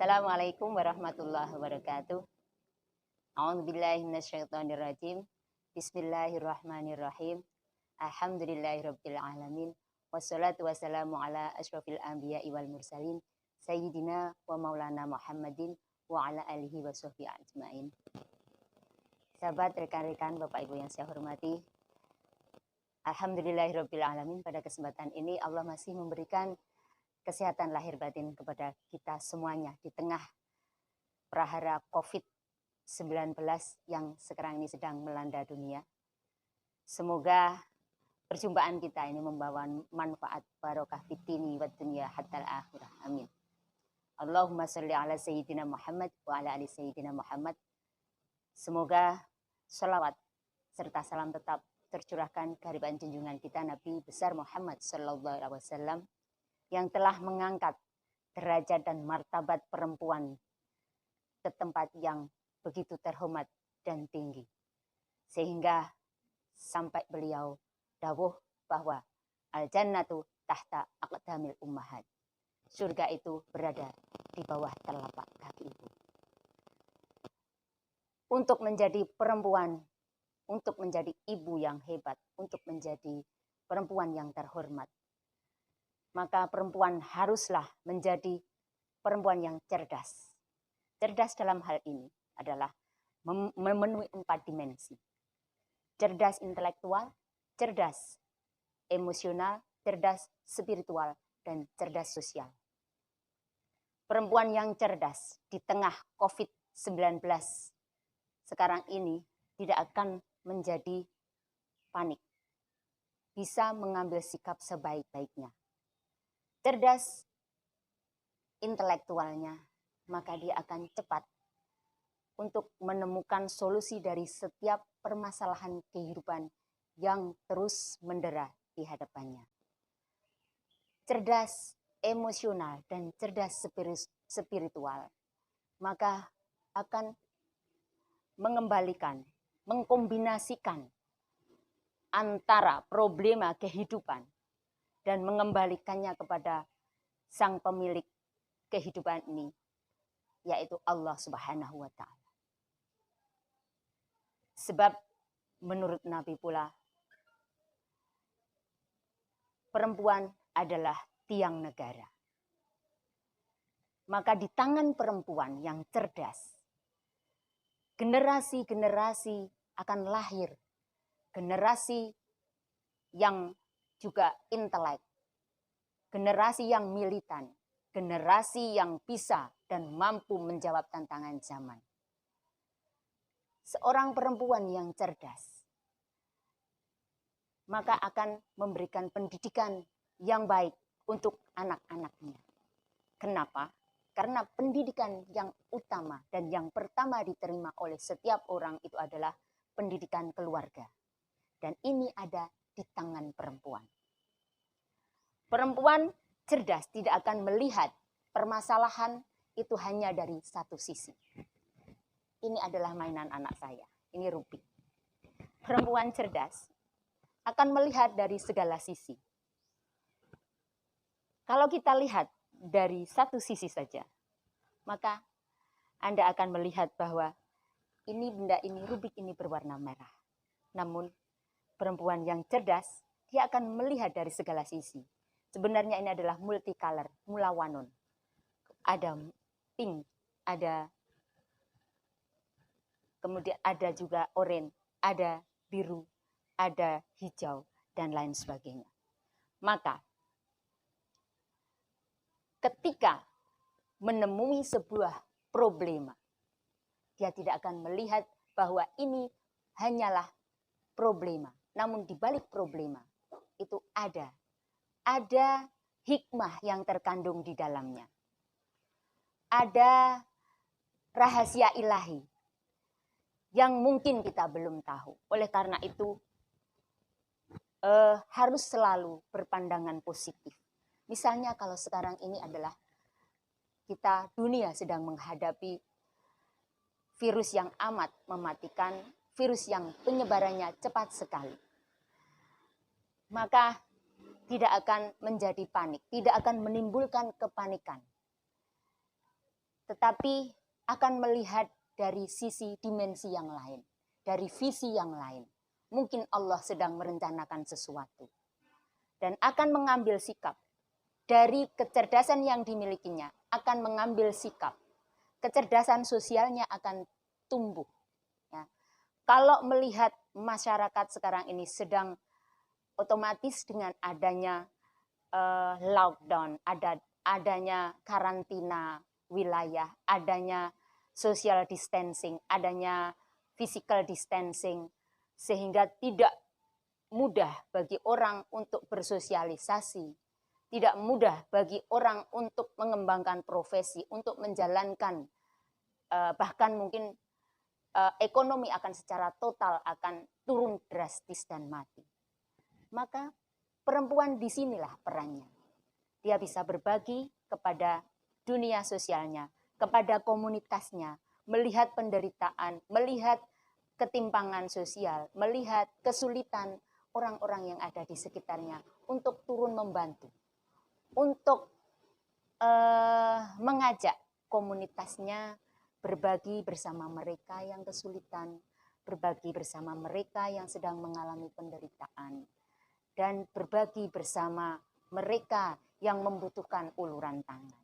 Assalamualaikum warahmatullahi wabarakatuh. A'udzubillahi minasyaitonirrajim. Bismillahirrahmanirrahim. Alhamdulillahirabbil alamin. Wassalatu wassalamu ala asyrofil anbiya'i wal mursalin sayyidina wa maulana Muhammadin wa ala alihi wa sahbihi ajmain. Sahabat, rekan-rekan, Bapak Ibu yang saya hormati, alhamdulillahirabbil alamin, pada kesempatan ini Allah masih memberikan kesehatan lahir batin kepada kita semuanya di tengah prahara COVID-19 yang sekarang ini sedang melanda dunia. Semoga perjumpaan kita ini membawa manfaat barokah fitini wa dunya hatta akhirah. Amin. Allahumma sholli ala sayyidina Muhammad wa ala ali sayyidina Muhammad. Semoga sholawat serta salam tetap tercurahkan kehadiran junjungan kita Nabi besar Muhammad sallallahu alaihi wasallam yang telah mengangkat derajat dan martabat perempuan ke tempat yang begitu terhormat dan tinggi. Sehingga sampai beliau dawuh bahwa al-jannatu tahta aqdamil ummahat. Surga itu berada di bawah telapak kaki ibu. Untuk menjadi perempuan, untuk menjadi ibu yang hebat, untuk menjadi perempuan yang terhormat, maka perempuan haruslah menjadi perempuan yang cerdas. Cerdas dalam hal ini adalah memenuhi 4 dimensi. Cerdas intelektual, cerdas emosional, cerdas spiritual, dan cerdas sosial. Perempuan yang cerdas di tengah COVID-19 sekarang ini tidak akan menjadi panik. Bisa mengambil sikap sebaik-baiknya. Cerdas intelektualnya, maka dia akan cepat untuk menemukan solusi dari setiap permasalahan kehidupan yang terus mendera di hadapannya. Cerdas emosional dan cerdas spiritual, maka akan mengembalikan, mengkombinasikan antara problema kehidupan dan mengembalikannya kepada sang pemilik kehidupan ini, yaitu Allah Subhanahu wa Ta'ala. Sebab menurut Nabi pula, perempuan adalah tiang negara. Maka di tangan perempuan yang cerdas, generasi-generasi akan lahir, generasi yang juga intelek, generasi yang militan, generasi yang bisa dan mampu menjawab tantangan zaman. Seorang perempuan yang cerdas, maka akan memberikan pendidikan yang baik untuk anak-anaknya. Kenapa? Karena pendidikan yang utama dan yang pertama diterima oleh setiap orang itu adalah pendidikan keluarga. Dan ini ada di tangan perempuan. Perempuan cerdas tidak akan melihat permasalahan itu hanya dari satu sisi. Ini adalah mainan anak saya, ini Rubik. Perempuan cerdas akan melihat dari segala sisi. Kalau kita lihat dari satu sisi saja, maka Anda akan melihat bahwa ini benda ini, Rubik ini berwarna merah. Namun perempuan yang cerdas, dia akan melihat dari segala sisi. Sebenarnya ini adalah multicolor, mulawanun. Ada pink, ada kemudian ada juga oranye, ada biru, ada hijau, dan lain sebagainya. Maka ketika menemui sebuah problema, dia tidak akan melihat bahwa ini hanyalah problema. Namun di balik problema itu ada hikmah yang terkandung di dalamnya. Ada rahasia ilahi yang mungkin kita belum tahu. Oleh karena itu harus selalu berpandangan positif. Misalnya kalau sekarang ini adalah dunia sedang menghadapi virus yang amat mematikan, virus yang penyebarannya cepat sekali. Maka tidak akan menjadi panik, tidak akan menimbulkan kepanikan. tetapi akan melihat dari sisi dimensi yang lain, dari visi yang lain. Mungkin Allah sedang merencanakan sesuatu dan akan mengambil sikap. Dari kecerdasan yang dimilikinya akan mengambil sikap. Kecerdasan sosialnya akan tumbuh. Ya. Kalau melihat masyarakat sekarang ini sedang otomatis dengan adanya lockdown, adanya karantina wilayah, adanya social distancing, adanya physical distancing, sehingga tidak mudah bagi orang untuk bersosialisasi, tidak mudah bagi orang untuk mengembangkan profesi, untuk menjalankan, bahkan mungkin ekonomi akan secara total akan turun drastis dan mati. Maka perempuan disinilah perannya. Dia bisa berbagi kepada dunia sosialnya, kepada komunitasnya, melihat penderitaan, melihat ketimpangan sosial, melihat kesulitan orang-orang yang ada di sekitarnya untuk turun membantu, untuk mengajak komunitasnya berbagi bersama mereka yang kesulitan, berbagi bersama mereka yang sedang mengalami penderitaan, dan berbagi bersama mereka yang membutuhkan uluran tangan.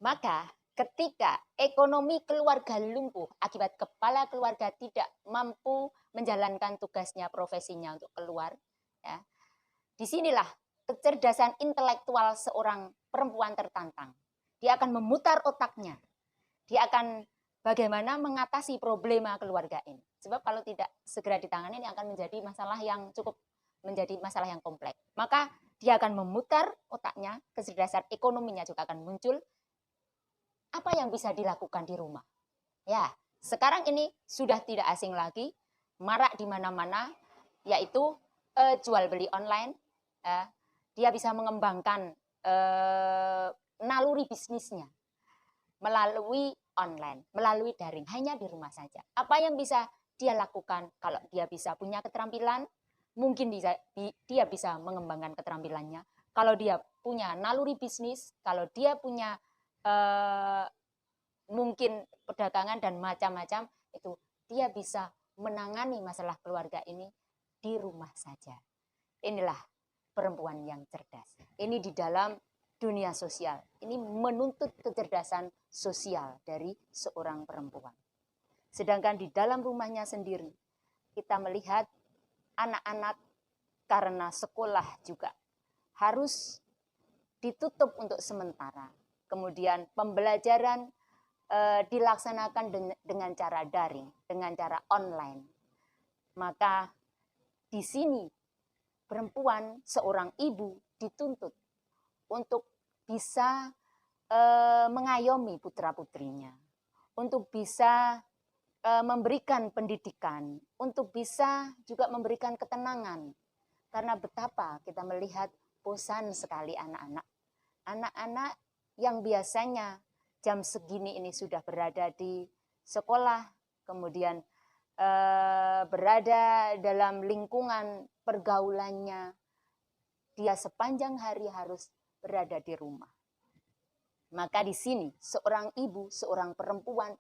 Maka ketika ekonomi keluarga lumpuh akibat kepala keluarga tidak mampu menjalankan tugasnya, profesinya untuk keluar, ya, disinilah kecerdasan intelektual seorang perempuan tertantang. Dia akan memutar otaknya. Dia akan bagaimana mengatasi problema keluarga ini. Sebab kalau tidak segera ditangani ini akan menjadi masalah yang kompleks. Maka dia akan memutar otaknya, kecerdasan ekonominya juga akan muncul. Apa yang bisa dilakukan di rumah? Ya, sekarang ini sudah tidak asing lagi, marak di mana-mana, yaitu jual beli online. Dia bisa mengembangkan naluri bisnisnya melalui online, melalui daring, hanya di rumah saja. Apa yang bisa dia lakukan? Kalau dia bisa punya keterampilan, mungkin dia bisa mengembangkan keterampilannya. Kalau dia punya naluri bisnis, kalau dia punya mungkin perdagangan dan macam-macam, itu dia bisa menangani masalah keluarga ini di rumah saja. Inilah perempuan yang cerdas. Ini di dalam dunia sosial. Ini menuntut kecerdasan sosial dari seorang perempuan. Sedangkan di dalam rumahnya sendiri, kita melihat anak-anak karena sekolah juga harus ditutup untuk sementara. Kemudian pembelajaran dilaksanakan dengan cara daring, dengan cara online. Maka di sini perempuan, seorang ibu dituntut untuk bisa mengayomi putra-putrinya, untuk bisa memberikan pendidikan, untuk bisa juga memberikan ketenangan. Karena betapa kita melihat bosan sekali anak-anak. Anak-anak yang biasanya jam segini ini sudah berada di sekolah, kemudian berada dalam lingkungan pergaulannya, dia sepanjang hari harus berada di rumah. Maka di sini seorang ibu, seorang perempuan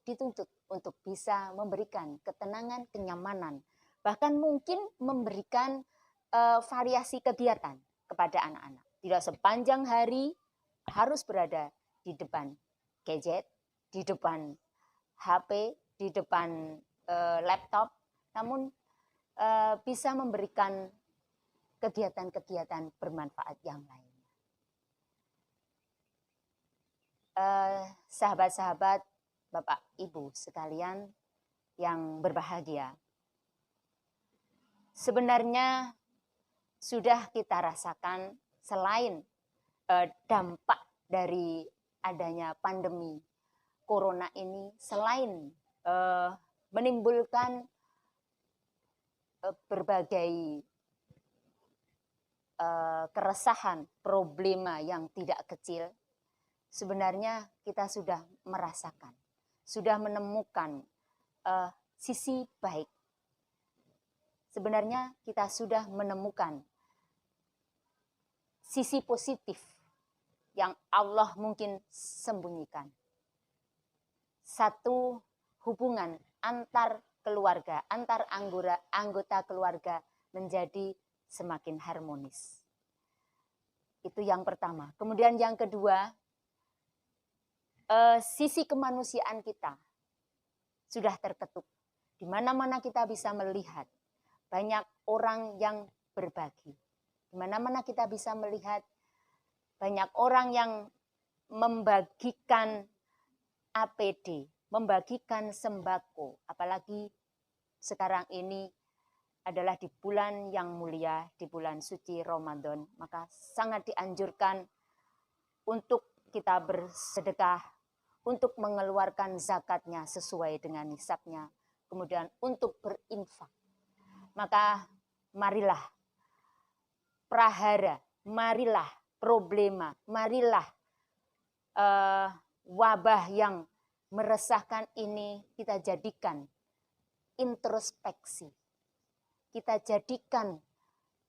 dituntut untuk bisa memberikan ketenangan, kenyamanan, bahkan mungkin memberikan variasi kegiatan kepada anak-anak. Tidak sepanjang hari harus berada di depan gadget, di depan HP, di depan laptop, namun bisa memberikan kegiatan-kegiatan bermanfaat yang lain. Sahabat-sahabat, Bapak Ibu sekalian yang berbahagia, sebenarnya sudah kita rasakan selain dampak dari adanya pandemi corona ini, selain menimbulkan berbagai keresahan, problema yang tidak kecil, sebenarnya kita sudah merasakan, sudah menemukan sisi baik. Sebenarnya kita sudah menemukan sisi positif yang Allah mungkin sembunyikan. satu hubungan antar keluarga, antar anggota keluarga menjadi semakin harmonis. Itu yang pertama. Kemudian yang kedua, sisi kemanusiaan kita sudah terketuk. Di mana-mana kita bisa melihat banyak orang yang berbagi. Di mana-mana kita bisa melihat banyak orang yang membagikan APD, membagikan sembako. Apalagi sekarang ini adalah di bulan yang mulia, di bulan suci Ramadan. Maka sangat dianjurkan untuk kita bersedekah, untuk mengeluarkan zakatnya sesuai dengan nisabnya, kemudian untuk berinfak. Maka marilah prahara, marilah problema, marilah wabah yang meresahkan ini kita jadikan introspeksi, kita jadikan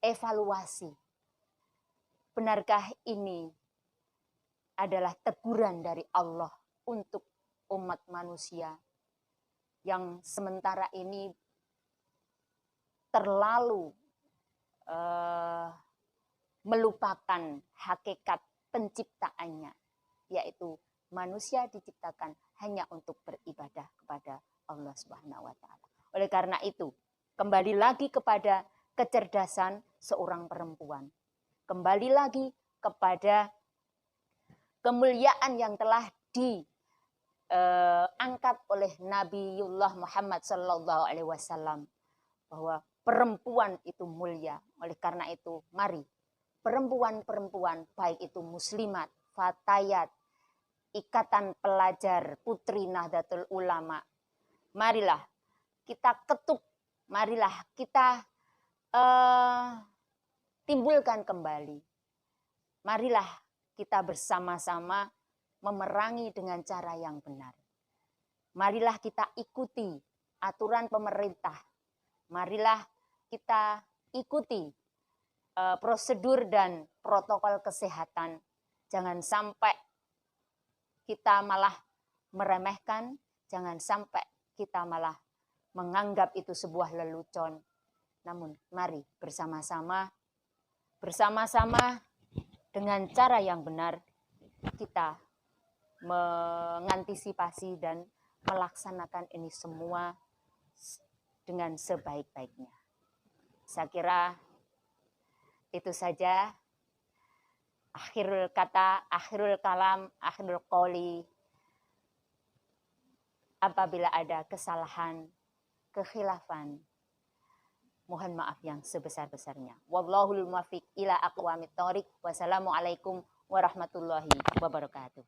evaluasi. Benarkah ini adalah teguran dari Allah untuk umat manusia yang sementara ini terlalu melupakan hakikat penciptaannya, yaitu manusia diciptakan hanya untuk beribadah kepada Allah Subhanahu wa taala. Oleh karena itu, kembali lagi kepada kecerdasan seorang perempuan. Kembali lagi kepada kemuliaan yang telah diangkat oleh Nabiullah Muhammad sallallahu alaihi wasallam, bahwa perempuan itu mulia. Oleh karena itu, mari perempuan-perempuan, baik itu muslimat, fatayat, ikatan pelajar, putri Nahdlatul Ulama, marilah kita ketuk, marilah kita timbulkan kembali. Marilah kita bersama-sama memerangi dengan cara yang benar. Marilah kita ikuti aturan pemerintah. Marilah kita ikuti prosedur dan protokol kesehatan. Jangan sampai kita malah meremehkan, jangan sampai kita malah menganggap itu sebuah lelucon. Namun mari bersama-sama dengan cara yang benar kita mengantisipasi dan melaksanakan ini semua dengan sebaik-baiknya. Saya kira itu saja. Akhirul kata, akhirul kalam, akhirul qouli. Apabila ada kesalahan, kekhilafan, mohon maaf yang sebesar-besarnya. Wallahul muwaffiq ila aqwamit thoriq. Wassalamualaikum warahmatullahi wabarakatuh.